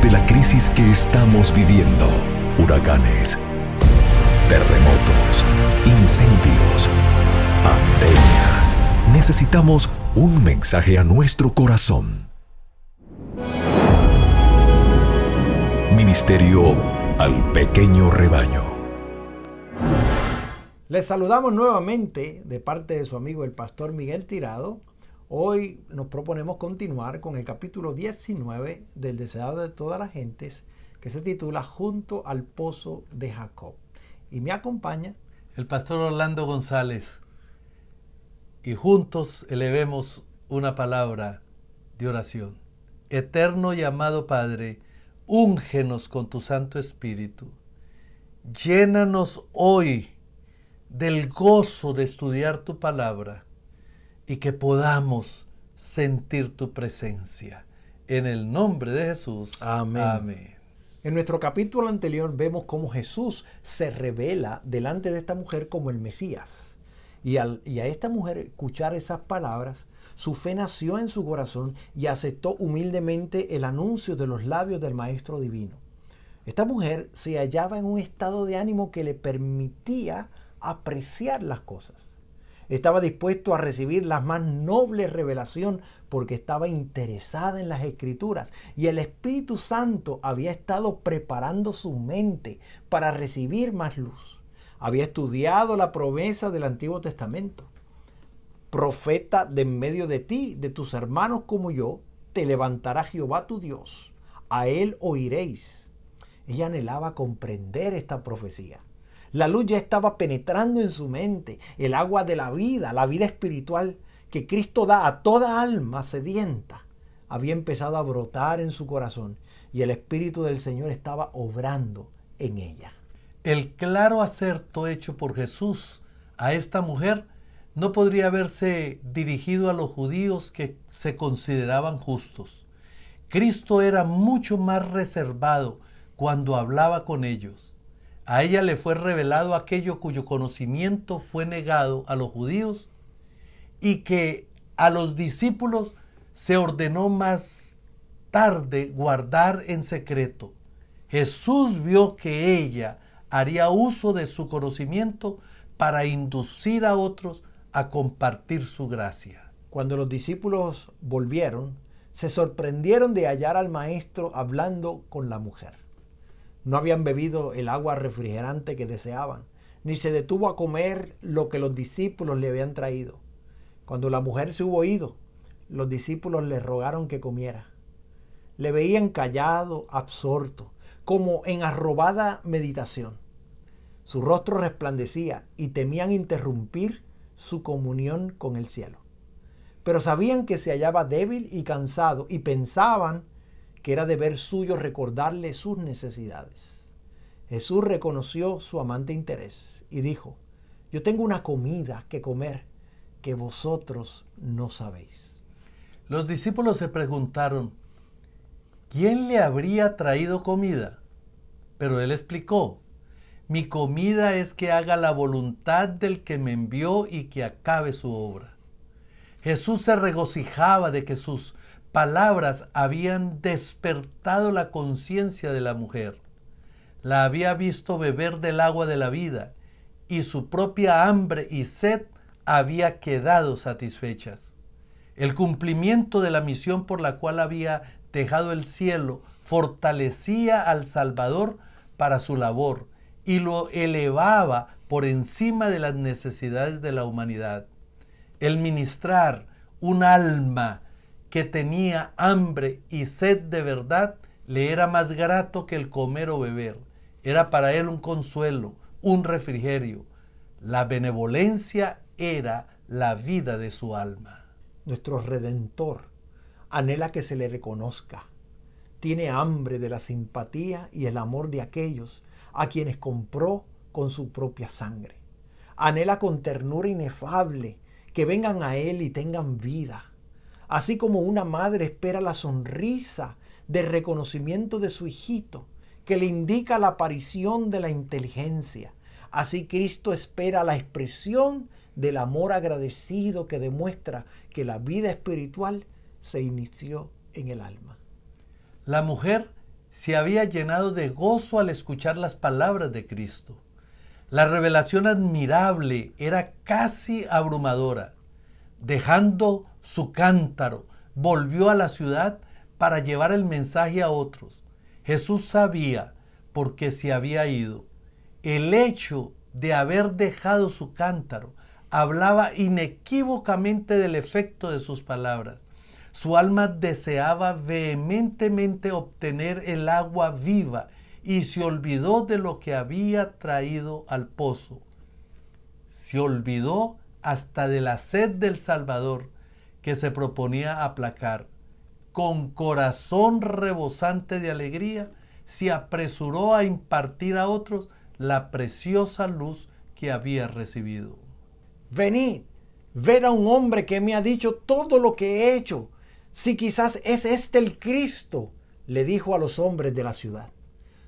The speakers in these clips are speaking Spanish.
de la crisis que estamos viviendo. Huracanes, terremotos, incendios, pandemia. Necesitamos un mensaje a nuestro corazón. Ministerio al pequeño rebaño. Les saludamos nuevamente de parte de su amigo el pastor Miguel Tirado. Hoy nos proponemos continuar con el capítulo 19 del Deseado de todas las gentes, que se titula Junto al Pozo de Jacob. Y me acompaña el pastor Orlando González. Y juntos elevemos una palabra de oración. Eterno y amado Padre, úngenos con tu Santo Espíritu. Llénanos hoy del gozo de estudiar tu palabra y que podamos sentir tu presencia. En el nombre de Jesús. Amén. Amén. En nuestro capítulo anterior vemos cómo Jesús se revela delante de esta mujer como el Mesías. Y a esta mujer escuchar esas palabras, su fe nació en su corazón y aceptó humildemente el anuncio de los labios del Maestro Divino. Esta mujer se hallaba en un estado de ánimo que le permitía apreciar las cosas. Estaba dispuesto a recibir la más noble revelación porque estaba interesada en las Escrituras y el Espíritu Santo había estado preparando su mente para recibir más luz. Había estudiado la promesa del Antiguo Testamento. Profeta de en medio de ti, de tus hermanos como yo, te levantará Jehová tu Dios. A él oiréis. Ella anhelaba comprender esta profecía. La luz ya estaba penetrando en su mente, el agua de la vida espiritual que Cristo da a toda alma sedienta, había empezado a brotar en su corazón y el Espíritu del Señor estaba obrando en ella. El claro acerto hecho por Jesús a esta mujer no podría haberse dirigido a los judíos que se consideraban justos. Cristo era mucho más reservado cuando hablaba con ellos. A ella le fue revelado aquello cuyo conocimiento fue negado a los judíos y que a los discípulos se ordenó más tarde guardar en secreto. Jesús vio que ella haría uso de su conocimiento para inducir a otros a compartir su gracia. Cuando los discípulos volvieron, se sorprendieron de hallar al Maestro hablando con la mujer. No habían bebido el agua refrigerante que deseaban, ni se detuvo a comer lo que los discípulos le habían traído. Cuando la mujer se hubo ido, los discípulos le rogaron que comiera. Le veían callado, absorto, como en arrobada meditación. Su rostro resplandecía y temían interrumpir su comunión con el cielo. Pero sabían que se hallaba débil y cansado y pensaban que era deber suyo recordarle sus necesidades. Jesús reconoció su amante interés y dijo: yo tengo una comida que comer que vosotros no sabéis. Los discípulos se preguntaron, ¿quién le habría traído comida? Pero él explicó, mi comida es que haga la voluntad del que me envió y que acabe su obra. Jesús se regocijaba de que sus palabras habían despertado la conciencia de la mujer. La había visto beber del agua de la vida y su propia hambre y sed había quedado satisfechas. El cumplimiento de la misión por la cual había dejado el cielo fortalecía al Salvador para su labor y lo elevaba por encima de las necesidades de la humanidad. El ministrar un alma que tenía hambre y sed de verdad le era más grato que el comer o beber. Era para él un consuelo, un refrigerio. La benevolencia era la vida de su alma. Nuestro Redentor anhela que se le reconozca. Tiene hambre de la simpatía y el amor de aquellos a quienes compró con su propia sangre. Anhela con ternura inefable que vengan a él y tengan vida. Así como una madre espera la sonrisa de reconocimiento de su hijito, que le indica la aparición de la inteligencia, así Cristo espera la expresión del amor agradecido que demuestra que la vida espiritual se inició en el alma. La mujer se había llenado de gozo al escuchar las palabras de Cristo. La revelación admirable era casi abrumadora. Dejando su cántaro, volvió a la ciudad para llevar el mensaje a otros. Jesús sabía por qué se había ido. El hecho de haber dejado su cántaro hablaba inequívocamente del efecto de sus palabras. Su alma deseaba vehementemente obtener el agua viva y se olvidó de lo que había traído al pozo. Se olvidó hasta de la sed del Salvador que se proponía aplacar. Con corazón rebosante de alegría, se apresuró a impartir a otros la preciosa luz que había recibido. Venid, ver a un hombre que me ha dicho todo lo que he hecho. Si quizás es este el Cristo, le dijo a los hombres de la ciudad.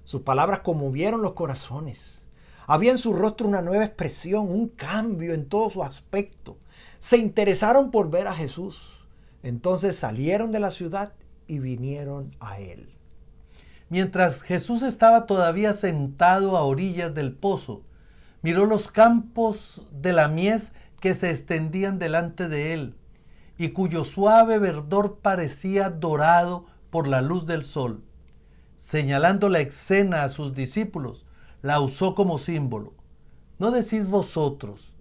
Sus palabras conmovieron los corazones. Había en su rostro una nueva expresión, un cambio en todo su aspecto. Se interesaron por ver a Jesús. Entonces salieron de la ciudad y vinieron a él. Mientras Jesús estaba todavía sentado a orillas del pozo, miró los campos de la mies que se extendían delante de él y cuyo suave verdor parecía dorado por la luz del sol. Señalando la escena a sus discípulos, la usó como símbolo. ¿No decís vosotros,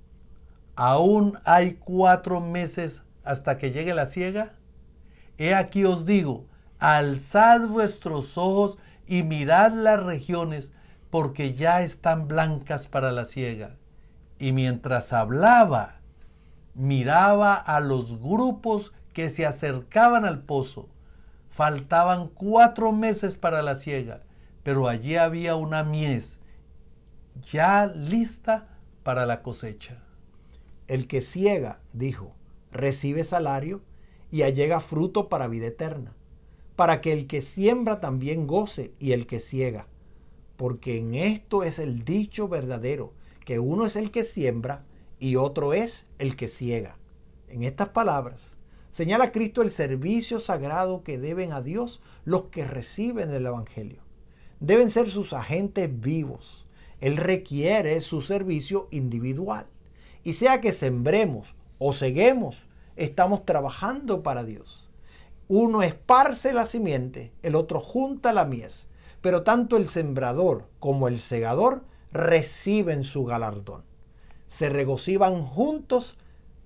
aún hay 4 meses hasta que llegue la siega? He aquí os digo, alzad vuestros ojos y mirad las regiones, porque ya están blancas para la siega. Y mientras hablaba, miraba a los grupos que se acercaban al pozo. Faltaban 4 meses para la siega, pero allí había una mies ya lista para la cosecha. El que ciega, dijo, recibe salario y allega fruto para vida eterna, para que el que siembra también goce y el que ciega. Porque en esto es el dicho verdadero, que uno es el que siembra y otro es el que ciega. En estas palabras señala Cristo el servicio sagrado que deben a Dios los que reciben el Evangelio. Deben ser sus agentes vivos. Él requiere su servicio individual. Y sea que sembremos o ceguemos, estamos trabajando para Dios. Uno esparce la simiente, el otro junta la mies, pero tanto el sembrador como el segador reciben su galardón. Se regocijan juntos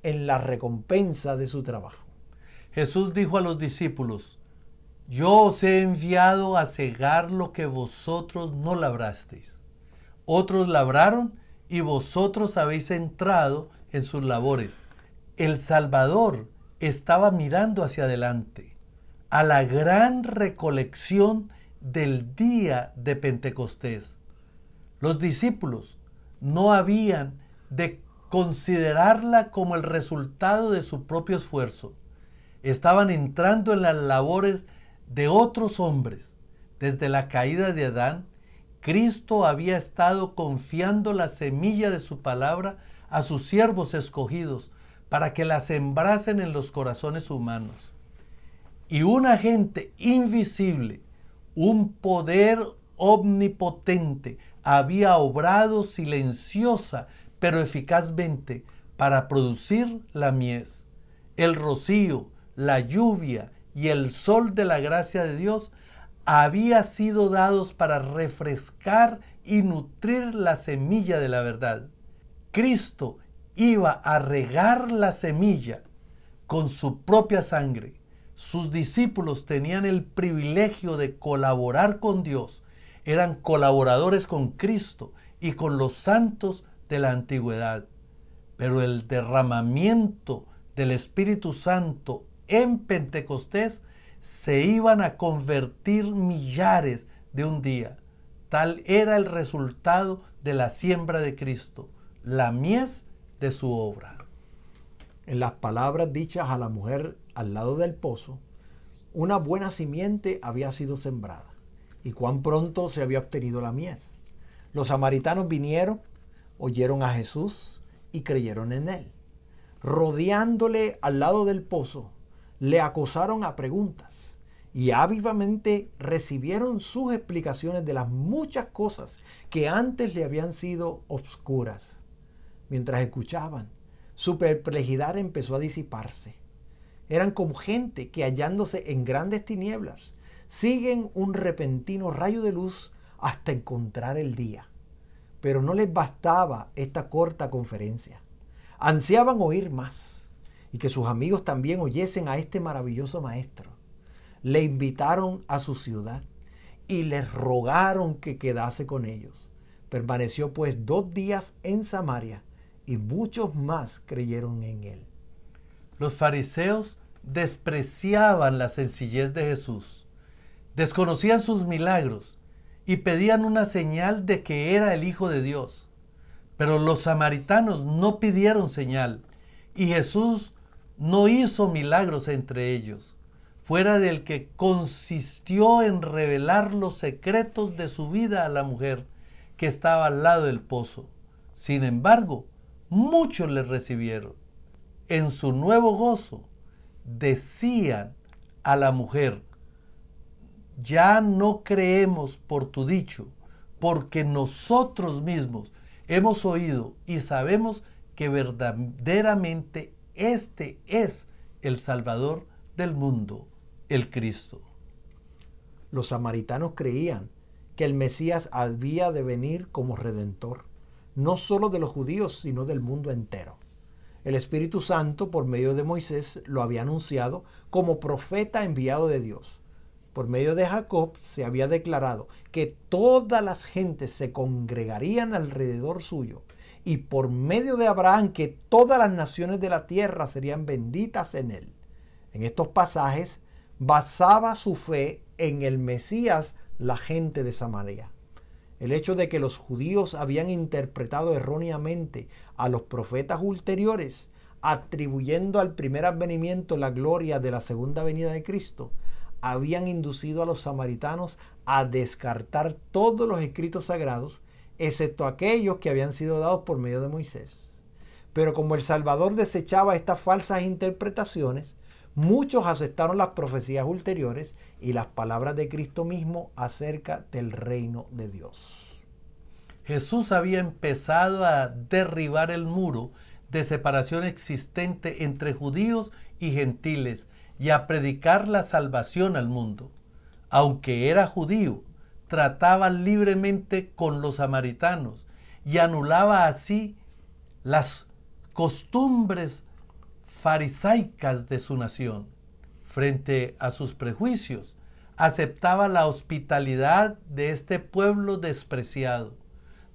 en la recompensa de su trabajo. Jesús dijo a los discípulos, yo os he enviado a cegar lo que vosotros no labrasteis. Otros labraron y vosotros habéis entrado en sus labores. El Salvador estaba mirando hacia adelante, a la gran recolección del día de Pentecostés. Los discípulos no habían de considerarla como el resultado de su propio esfuerzo. Estaban entrando en las labores de otros hombres. Desde la caída de Adán, Cristo había estado confiando la semilla de su palabra a sus siervos escogidos para que la sembrasen en los corazones humanos. Y un agente invisible, un poder omnipotente, había obrado silenciosa pero eficazmente para producir la mies. El rocío, la lluvia y el sol de la gracia de Dios había sido dados para refrescar y nutrir la semilla de la verdad. Cristo iba a regar la semilla con su propia sangre. Sus discípulos tenían el privilegio de colaborar con Dios. Eran colaboradores con Cristo y con los santos de la antigüedad. Pero el derramamiento del Espíritu Santo en Pentecostés se iban a convertir millares de un día. Tal era el resultado de la siembra de Cristo, la mies de su obra. En las palabras dichas a la mujer al lado del pozo, una buena simiente había sido sembrada y cuán pronto se había obtenido la mies. Los samaritanos vinieron, oyeron a Jesús y creyeron en él. Rodeándole al lado del pozo, le acosaron a preguntas y ávidamente recibieron sus explicaciones de las muchas cosas que antes le habían sido obscuras. Mientras escuchaban, su perplejidad empezó a disiparse. Eran como gente que, hallándose en grandes tinieblas, siguen un repentino rayo de luz hasta encontrar el día. Pero no les bastaba esta corta conferencia. Ansiaban oír más y que sus amigos también oyesen a este maravilloso maestro. Le invitaron a su ciudad y les rogaron que quedase con ellos. Permaneció pues 2 días en Samaria y muchos más creyeron en él. Los fariseos despreciaban la sencillez de Jesús, desconocían sus milagros y pedían una señal de que era el Hijo de Dios. Pero los samaritanos no pidieron señal y Jesús no hizo milagros entre ellos, fuera del que consistió en revelar los secretos de su vida a la mujer que estaba al lado del pozo. Sin embargo, muchos le recibieron. En su nuevo gozo, decían a la mujer: ya no creemos por tu dicho, porque nosotros mismos hemos oído y sabemos que verdaderamente este es el Salvador del mundo, el Cristo. Los samaritanos creían que el Mesías había de venir como redentor, no solo de los judíos, sino del mundo entero. El Espíritu Santo, por medio de Moisés, lo había anunciado como profeta enviado de Dios. Por medio de Jacob se había declarado que todas las gentes se congregarían alrededor suyo, y por medio de Abraham que todas las naciones de la tierra serían benditas en él. En estos pasajes basaba su fe en el Mesías la gente de Samaria. El hecho de que los judíos habían interpretado erróneamente a los profetas ulteriores, atribuyendo al primer advenimiento la gloria de la segunda venida de Cristo, habían inducido a los samaritanos a descartar todos los escritos sagrados, excepto aquellos que habían sido dados por medio de Moisés. Pero como el Salvador desechaba estas falsas interpretaciones, muchos aceptaron las profecías ulteriores y las palabras de Cristo mismo acerca del reino de Dios. Jesús había empezado a derribar el muro de separación existente entre judíos y gentiles y a predicar la salvación al mundo. Aunque era judío, trataba libremente con los samaritanos y anulaba así las costumbres farisaicas de su nación. Frente a sus prejuicios, aceptaba la hospitalidad de este pueblo despreciado.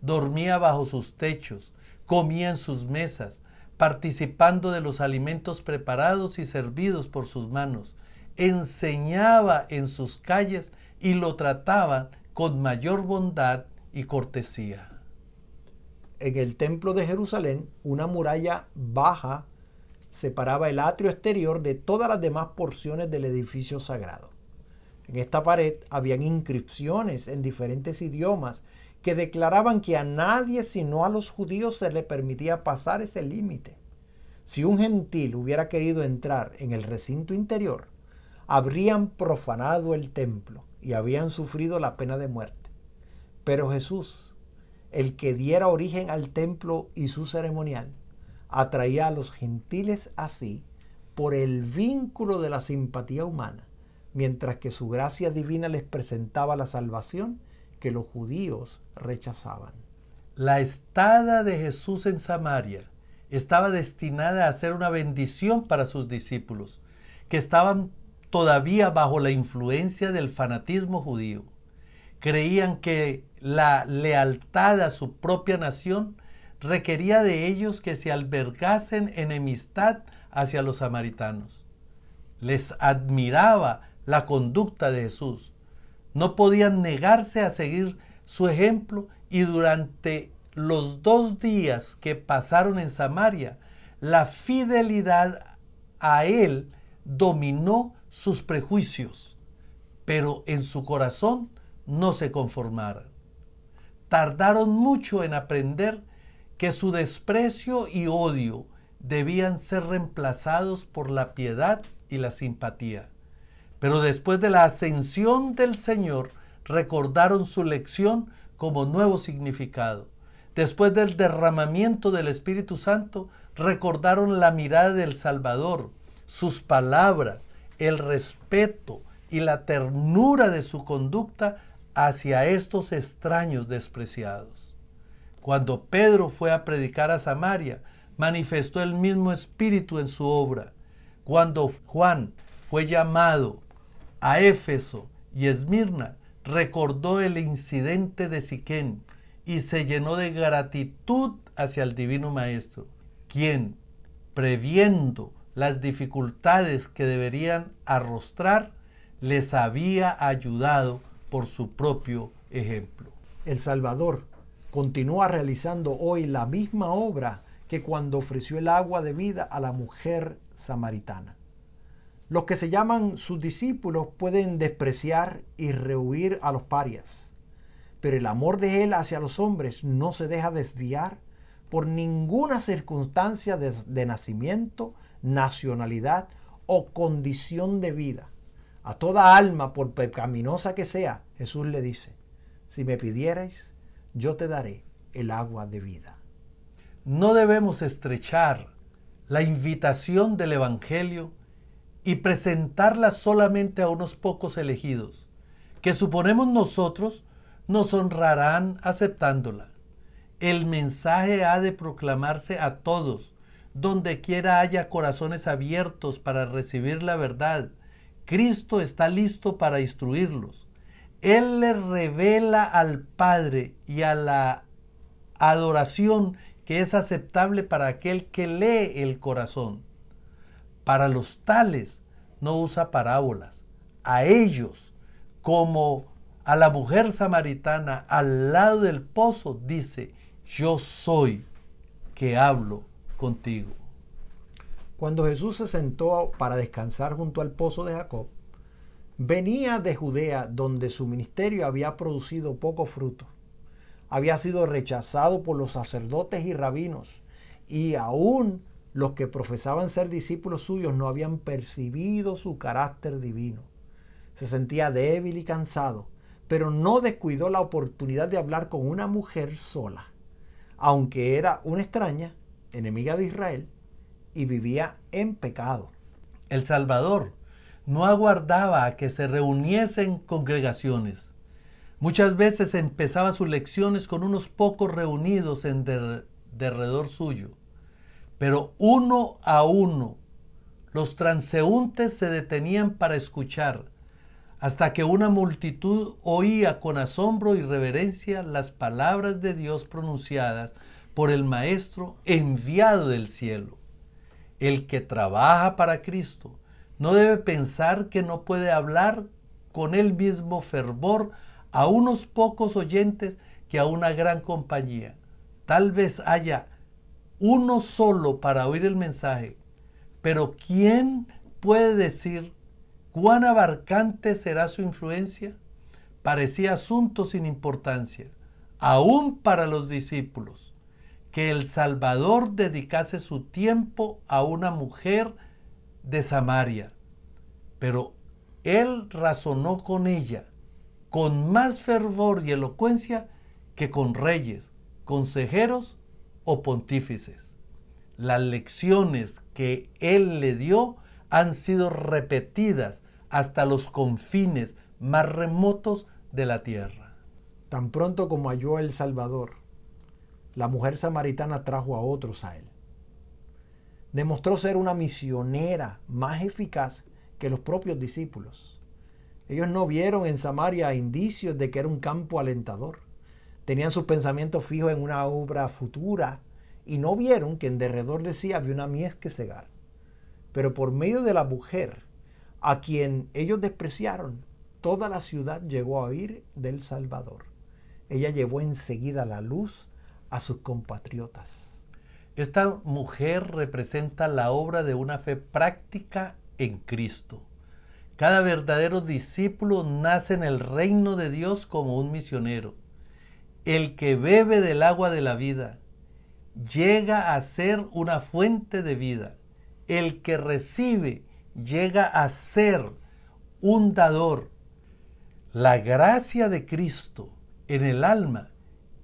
Dormía bajo sus techos, comía en sus mesas, participando de los alimentos preparados y servidos por sus manos. Enseñaba en sus calles y lo trataban con mayor bondad y cortesía. En el templo de Jerusalén, una muralla baja separaba el atrio exterior de todas las demás porciones del edificio sagrado. En esta pared habían inscripciones en diferentes idiomas que declaraban que a nadie sino a los judíos se le permitía pasar ese límite. Si un gentil hubiera querido entrar en el recinto interior, habrían profanado el templo y habían sufrido la pena de muerte. Pero Jesús, el que diera origen al templo y su ceremonial, atraía a los gentiles así por el vínculo de la simpatía humana, mientras que su gracia divina les presentaba la salvación que los judíos rechazaban. La estada de Jesús en Samaria estaba destinada a ser una bendición para sus discípulos, que estaban todavía bajo la influencia del fanatismo judío. Creían que la lealtad a su propia nación requería de ellos que se albergasen enemistad hacia los samaritanos. Les admiraba la conducta de Jesús. No podían negarse a seguir su ejemplo y durante los 2 días que pasaron en Samaria, la fidelidad a él dominó sus prejuicios, pero en su corazón no se conformaron. Tardaron mucho en aprender que su desprecio y odio debían ser reemplazados por la piedad y la simpatía. Pero después de la ascensión del Señor, recordaron su lección como nuevo significado. Después del derramamiento del Espíritu Santo, recordaron la mirada del Salvador, sus palabras, el respeto y la ternura de su conducta hacia estos extraños despreciados. Cuando Pedro fue a predicar a Samaria, manifestó el mismo espíritu en su obra. Cuando Juan fue llamado a Éfeso y Esmirna, recordó el incidente de Siquén y se llenó de gratitud hacia el Divino Maestro, quien, previendo las dificultades que deberían arrostrar, les había ayudado por su propio ejemplo. El Salvador continúa realizando hoy la misma obra que cuando ofreció el agua de vida a la mujer samaritana. Los que se llaman sus discípulos pueden despreciar y rehuir a los parias, pero el amor de Él hacia los hombres no se deja desviar por ninguna circunstancia de nacimiento, nacionalidad o condición de vida. A toda alma, por pecaminosa que sea, Jesús le dice: si me pidierais, yo te daré el agua de vida. No debemos estrechar la invitación del Evangelio y presentarla solamente a unos pocos elegidos, que suponemos nosotros nos honrarán aceptándola. El mensaje ha de proclamarse a todos, donde quiera haya corazones abiertos para recibir la verdad. Cristo está listo para instruirlos. Él les revela al Padre y a la adoración que es aceptable para aquel que lee el corazón. Para los tales no usa parábolas. A ellos, como a la mujer samaritana al lado del pozo, dice: yo soy que hablo contigo. Cuando Jesús se sentó para descansar junto al pozo de Jacob, venía de Judea, donde su ministerio había producido poco fruto. Había sido rechazado por los sacerdotes y rabinos, y aún los que profesaban ser discípulos suyos no habían percibido su carácter divino. Se sentía débil y cansado, pero no descuidó la oportunidad de hablar con una mujer sola, aunque era una extraña, enemiga de Israel, y vivía en pecado. El Salvador no aguardaba a que se reuniesen congregaciones. Muchas veces empezaba sus lecciones con unos pocos reunidos en derredor suyo. Pero uno a uno, los transeúntes se detenían para escuchar, hasta que una multitud oía con asombro y reverencia las palabras de Dios pronunciadas por el Maestro enviado del cielo. El que trabaja para Cristo no debe pensar que no puede hablar con el mismo fervor a unos pocos oyentes que a una gran compañía. Tal vez haya uno solo para oír el mensaje, pero ¿quién puede decir cuán abarcante será su influencia? Parecía asunto sin importancia, aún para los discípulos, que el Salvador dedicase su tiempo a una mujer de Samaria. Pero él razonó con ella con más fervor y elocuencia que con reyes, consejeros o pontífices. Las lecciones que él le dio han sido repetidas hasta los confines más remotos de la tierra. Tan pronto como halló el Salvador, la mujer samaritana trajo a otros a él. Demostró ser una misionera más eficaz que los propios discípulos. Ellos no vieron en Samaria indicios de que era un campo alentador. Tenían sus pensamientos fijos en una obra futura y no vieron que en derredor de sí había una mies que cegar. Pero por medio de la mujer, a quien ellos despreciaron, toda la ciudad llegó a oír del Salvador. Ella llevó enseguida la luz a sus compatriotas. Esta mujer representa la obra de una fe práctica en Cristo. Cada verdadero discípulo nace en el reino de Dios como un misionero. El que bebe del agua de la vida llega a ser una fuente de vida. El que recibe llega a ser un dador. La gracia de Cristo en el alma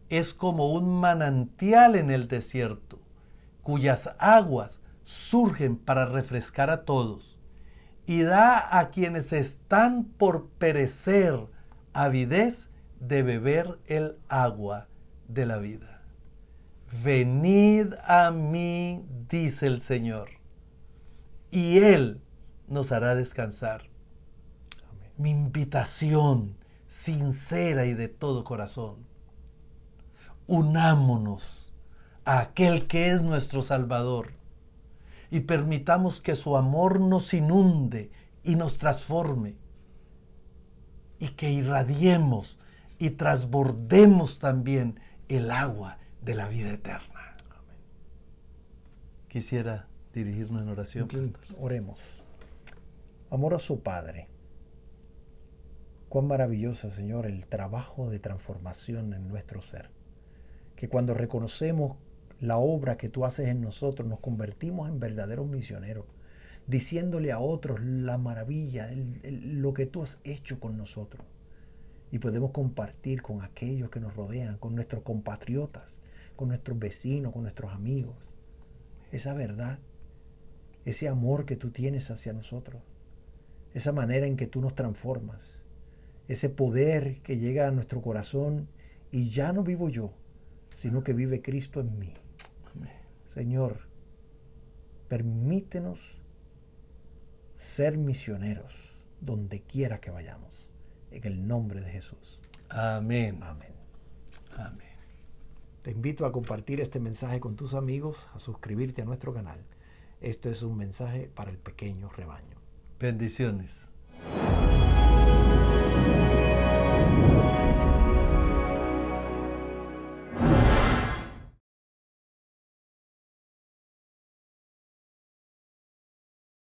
es como un manantial en el desierto, cuyas aguas surgen para refrescar a todos, y da a quienes están por perecer avidez de beber el agua de la vida. Venid a mí, dice el Señor, y Él nos hará descansar. Amén. Mi invitación sincera y de todo corazón: unámonos a aquel que es nuestro Salvador y permitamos que su amor nos inunde y nos transforme, y que irradiemos y transbordemos también el agua de la vida eterna. Amén. Quisiera dirigirnos en oración, pastor. Oremos. Amoroso Padre, cuán maravilloso, Señor, el trabajo de transformación en nuestro ser. Que cuando reconocemos la obra que tú haces en nosotros, nos convertimos en verdaderos misioneros, diciéndole a otros la maravilla, lo que tú has hecho con nosotros. Y podemos compartir con aquellos que nos rodean, con nuestros compatriotas, con nuestros vecinos, con nuestros amigos, esa verdad, ese amor que tú tienes hacia nosotros, esa manera en que tú nos transformas, ese poder que llega a nuestro corazón y ya no vivo yo, sino que vive Cristo en mí. Amén. Señor, permítenos ser misioneros donde quiera que vayamos, en el nombre de Jesús. Amén. Amén. Amén. Te invito a compartir este mensaje con tus amigos, a suscribirte a nuestro canal. Esto es un mensaje para el pequeño rebaño. Bendiciones.